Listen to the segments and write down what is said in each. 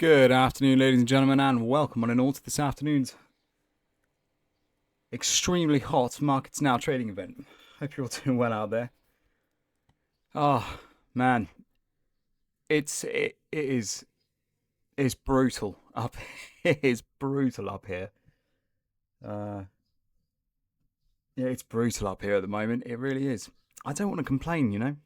Good afternoon, ladies and gentlemen, and welcome on and all to this afternoon's extremely hot Markets Now trading event. Hope you're all doing well out there. Oh man, it is brutal up. It is brutal up here. Uh, yeah, it's brutal up here at the moment. It really is. I don't want to complain, you know.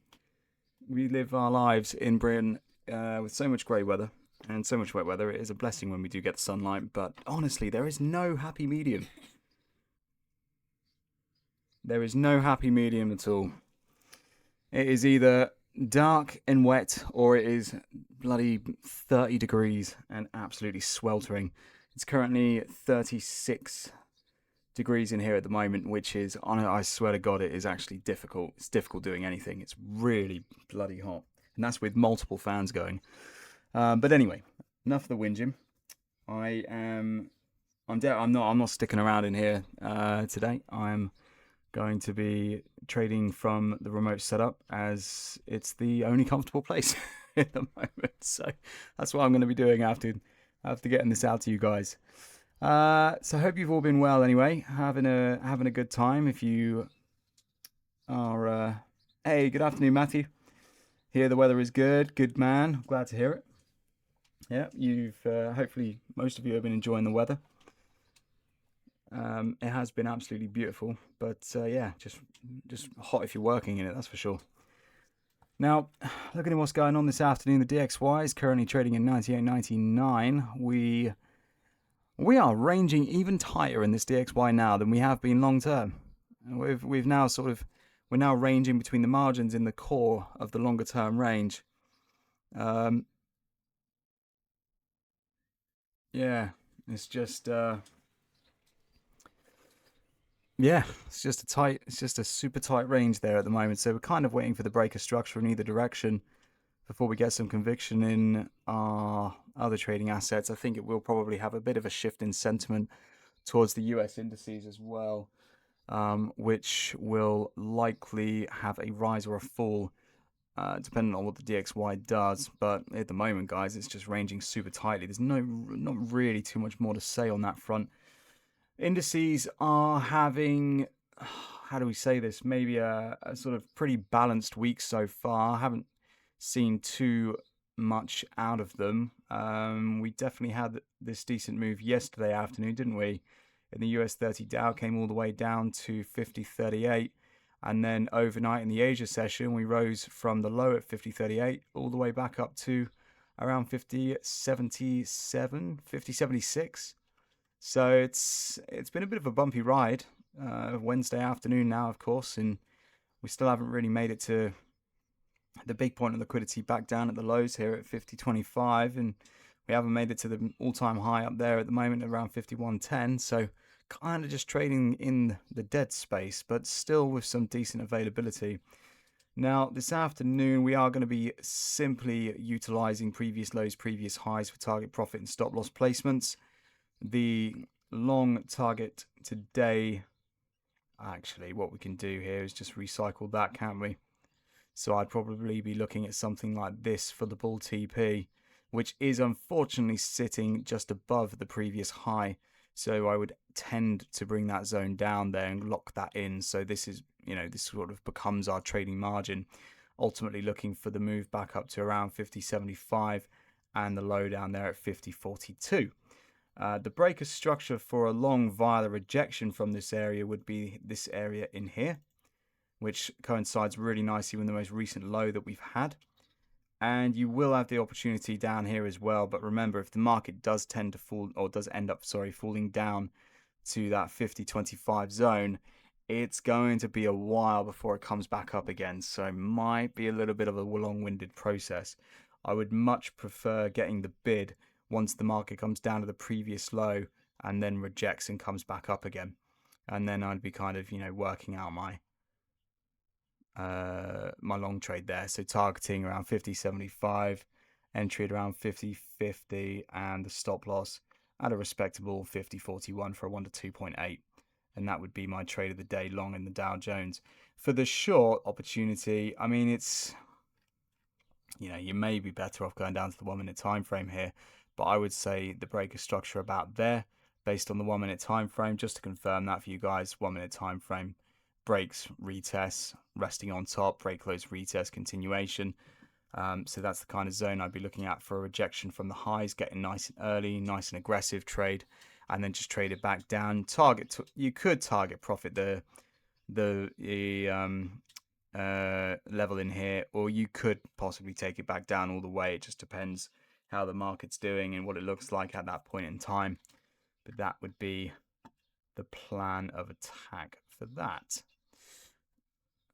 We live our lives in Britain with so much grey weather and so much wet weather. It is a blessing when we do get the sunlight, but honestly, there is no happy medium. There is no happy medium at all. It is either dark and wet or it is bloody 30 degrees and absolutely sweltering. It's currently 36 degrees in here at the moment, which is, I swear to God, it is actually difficult. It's difficult doing anything. It's really bloody hot. And that's with multiple fans going. But anyway, enough of the whinging. I'm not sticking around in here today. I'm going to be trading from the remote setup as it's the only comfortable place at the moment. So that's what I'm going to be doing after getting this out to you guys. So I hope you've all been well anyway, having a good time. If you are, hey, good afternoon, Matthew. Here the weather is good. Good man. Glad to hear it. Yeah, you've hopefully most of you have been enjoying the weather. It has been absolutely beautiful, but yeah, just hot if you're working in it, that's for sure. Now, looking at what's going on this afternoon, the DXY is currently trading in 98.99. We are ranging even tighter in this DXY now than we have been long term. We're now ranging between the margins in the core of the longer term range. Yeah, it's just. Yeah, it's just a super tight range there at the moment. So we're kind of waiting for the breaker structure in either direction before we get some conviction in our other trading assets. I think it will probably have a bit of a shift in sentiment towards the US indices as well, which will likely have a rise or a fall, depending on what the DXY does. But at the moment, guys, it's just ranging super tightly. There's not really too much more to say on that front. Indices are having, how do we say this, maybe a sort of pretty balanced week so far. I haven't seen too much out of them. We definitely had this decent move yesterday afternoon, didn't we? In the US 30 Dow came all the way down to 50.38. And then overnight in the Asia session, we rose from the low at 50.38 all the way back up to around 50.77, 50.76. So it's been a bit of a bumpy ride. Wednesday afternoon now, of course, and we still haven't really made it to the big point of liquidity back down at the lows here at 50.25, and we haven't made it to the all-time high up there at the moment around 51.10. So kind of just trading in the dead space, but still with some decent availability. Now, this afternoon, we are going to be simply utilizing previous lows, previous highs for target profit and stop loss placements. The long target today, actually, what we can do here is just recycle that, can't we? So I'd probably be looking at something like this for the bull TP, which is unfortunately sitting just above the previous high. So I would tend to bring that zone down there and lock that in. So this is, this sort of becomes our trading margin, ultimately looking for the move back up to around 50.75 and the low down there at 50.42. The breaker structure for a long via the rejection from this area would be this area in here, which coincides really nicely with the most recent low that we've had. And you will have the opportunity down here as well. But remember, if the market does tend to fall, or does end up, falling down to that 50.25 zone, it's going to be a while before it comes back up again. So it might be a little bit of a long-winded process. I would much prefer getting the bid once the market comes down to the previous low and then rejects and comes back up again. And then I'd be kind of, working out my long trade there. So targeting around 50.75, entry at around 50.50, and the stop loss at a respectable 50.41 for a 1 to 2.8. And that would be my trade of the day long in the Dow Jones. For the short opportunity, I mean, it's, you may be better off going down to the 1 minute time frame here. but I would say the breaker structure about there based on the 1 minute time frame. Just to confirm that for you guys, 1 minute time frame, breaks, retests, resting on top, break close, retest, continuation. So that's the kind of zone I'd be looking at for a rejection from the highs, getting nice and early, nice and aggressive trade, and then just trade it back down. You could target profit the level in here, or you could possibly take it back down all the way. It just depends how the market's doing and what it looks like at that point in time. But that would be the plan of attack for that.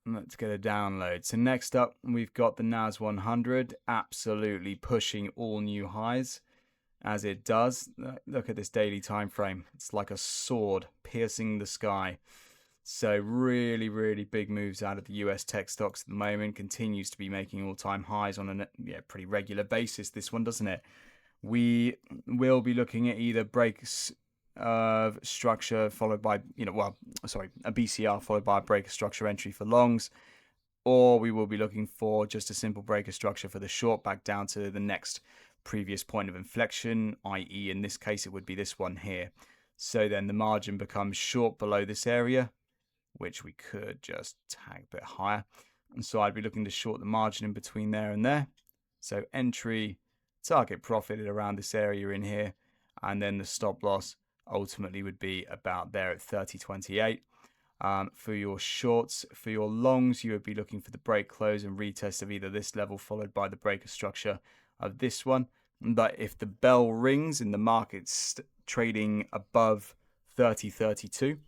Let's get a download. So next up, we've got the NAS 100, absolutely pushing all new highs as it does. Look at this daily time frame. It's like a sword piercing the sky. So really, really big moves out of the US tech stocks at the moment. Continues to be making all-time highs on a pretty regular basis, this one, doesn't it? We will be looking at either breaks of structure followed by, a BCR followed by a breaker structure entry for longs, or we will be looking for just a simple breaker structure for the short back down to the next previous point of inflection, i.e. in this case it would be this one here. So then the margin becomes short below this area, which we could just tag a bit higher, and so I'd be looking to short the margin in between there and there. So entry, target profit at around this area in here, and then the stop loss ultimately would be about there at 30.28. For your shorts, for your longs, you would be looking for the break close and retest of either this level followed by the breaker structure of this one. But if the bell rings and the market's trading above 30.32,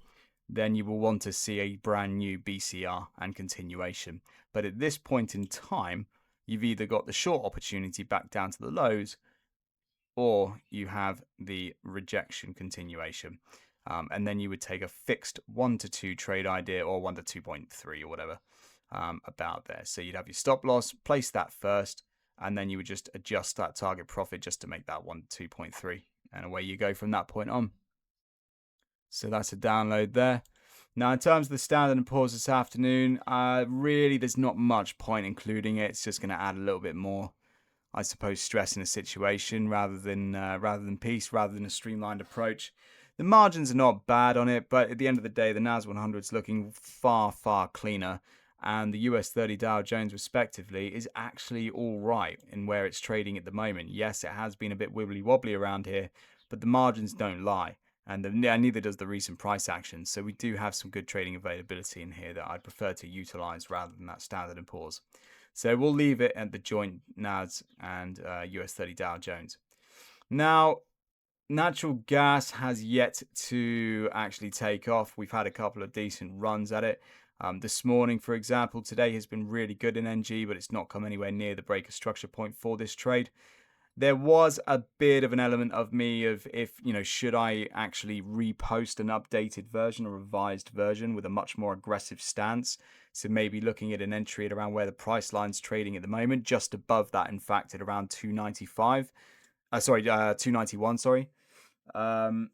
then you will want to see a brand new BCR and continuation. But at this point in time, you've either got the short opportunity back down to the lows, or you have the rejection continuation. And then you would take a fixed 1 to 2 trade idea, or 1 to 2.3 or whatever, about there. So you'd have your stop loss, place that first, and then you would just adjust that target profit just to make that 1 to 2.3. And away you go from that point on. So that's a download there. Now, in terms of the Standard & Poor's this afternoon, really there's not much point including it. It's just going to add a little bit more, I suppose, stress in a situation rather than peace, rather than a streamlined approach. The margins are not bad on it, but at the end of the day, the NAS 100 is looking far, far cleaner, and the US 30 Dow Jones, respectively, is actually all right in where it's trading at the moment. Yes, it has been a bit wibbly-wobbly around here, but the margins don't lie, and neither does the recent price action. So we do have some good trading availability in here that I'd prefer to utilize rather than that Standard & Poor's. So we'll leave it at the joint NAS and US 30 Dow Jones. Now, natural gas has yet to actually take off. We've had a couple of decent runs at it. This morning, for example, today has been really good in NG, but it's not come anywhere near the breaker structure point for this trade. There was a bit of an element of me of should I actually repost an updated version, a revised version with a much more aggressive stance? So maybe looking at an entry at around where the price line's trading at the moment, just above that, in fact, at around 295. 291, sorry. But,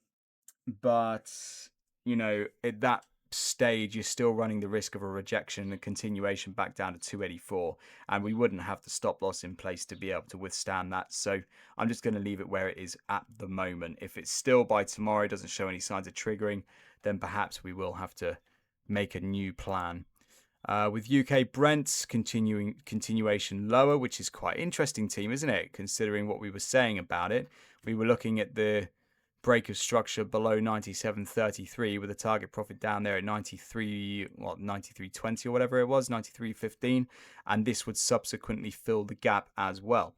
at that stage, you're still running the risk of a rejection and a continuation back down to 284, and we wouldn't have the stop loss in place to be able to withstand that. So I'm just going to leave it where it is at the moment. If it's still by tomorrow doesn't show any signs of triggering, then perhaps we will have to make a new plan. With UK Brent's continuation lower, which is quite interesting, team, isn't it? Considering what we were saying about it, we were looking at the break of structure below 97.33 with a target profit down there at 93.20 or whatever it was, 93.15, and this would subsequently fill the gap as well.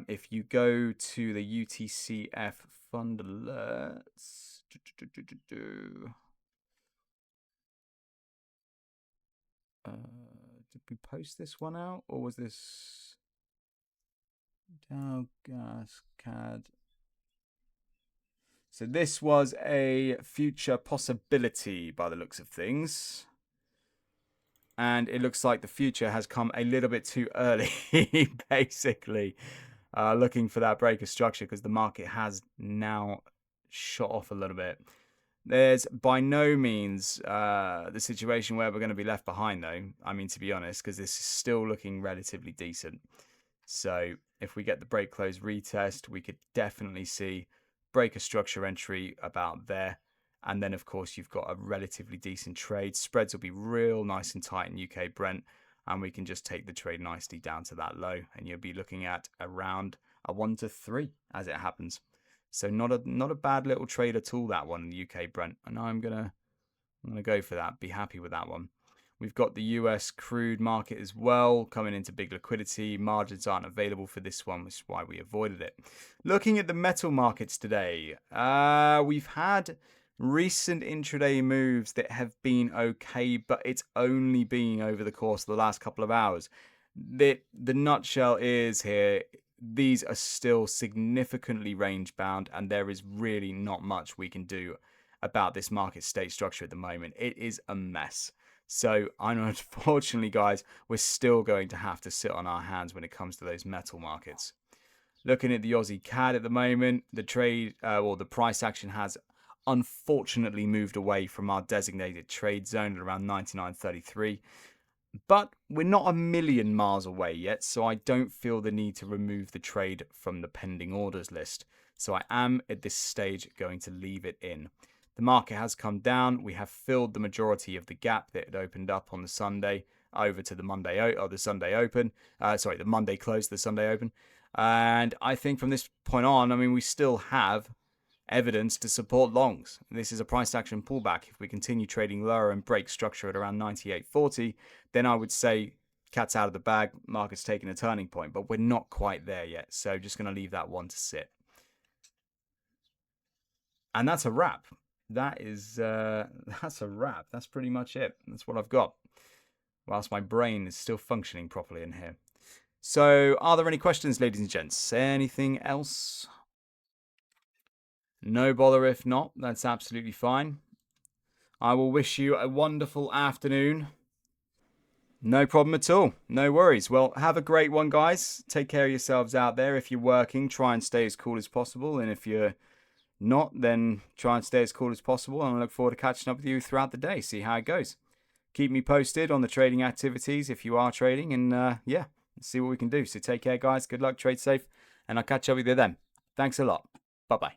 If you go to the UTCF fund alerts, did we post this one out, or was this Dow Gas CAD? So this was a future possibility by the looks of things. And it looks like the future has come a little bit too early, basically. Looking for that breaker structure because the market has now shot off a little bit. There's by no means the situation where we're going to be left behind, though. I mean, to be honest, because this is still looking relatively decent. So if we get the break close retest, we could definitely see break a structure entry about there. And then, of course, you've got a relatively decent trade. Spreads will be real nice and tight in UK Brent, and we can just take the trade nicely down to that low, and you'll be looking at around a 1 to 3 as it happens. So not a bad little trade at all, that one in the UK Brent. And I'm gonna go for that. Be happy with that one. We've got the US crude market as well, coming into big liquidity. Margins aren't available for this one, which is why we avoided it. Looking at the metal markets today, we've had recent intraday moves that have been okay, but it's only been over the course of the last couple of hours. The nutshell is here, these are still significantly range bound, and there is really not much we can do about this market state structure at the moment. It is a mess. So unfortunately, guys, we're still going to have to sit on our hands when it comes to those metal markets. Looking at the Aussie CAD at the moment, the trade or the price action has unfortunately moved away from our designated trade zone at around 99.33. But we're not a million miles away yet, so I don't feel the need to remove the trade from the pending orders list. So I am at this stage going to leave it in. The market has come down. We have filled the majority of the gap that had opened up on the Sunday over to the Monday or the Sunday open. The Monday close, the Sunday open. And I think from this point on, I mean, we still have evidence to support longs. This is a price action pullback. If we continue trading lower and break structure at around 98.40, then I would say cat's out of the bag, market's taking a turning point, but we're not quite there yet. So just going to leave that one to sit. And that's a wrap. That's a wrap. That's pretty much it. That's what I've got. Whilst my brain is still functioning properly in here. So are there any questions, ladies and gents? Anything else? No bother if not. That's absolutely fine. I will wish you a wonderful afternoon. No problem at all. No worries. Well, have a great one, guys. Take care of yourselves out there. If you're working, try and stay as cool as possible. And if you're not, then try and stay as cool as possible. And I look forward to catching up with you throughout the day. See how it goes. Keep me posted on the trading activities if you are trading. And yeah, see what we can do. So take care, guys. Good luck. Trade safe. And I'll catch up with you then. Thanks a lot. Bye-bye.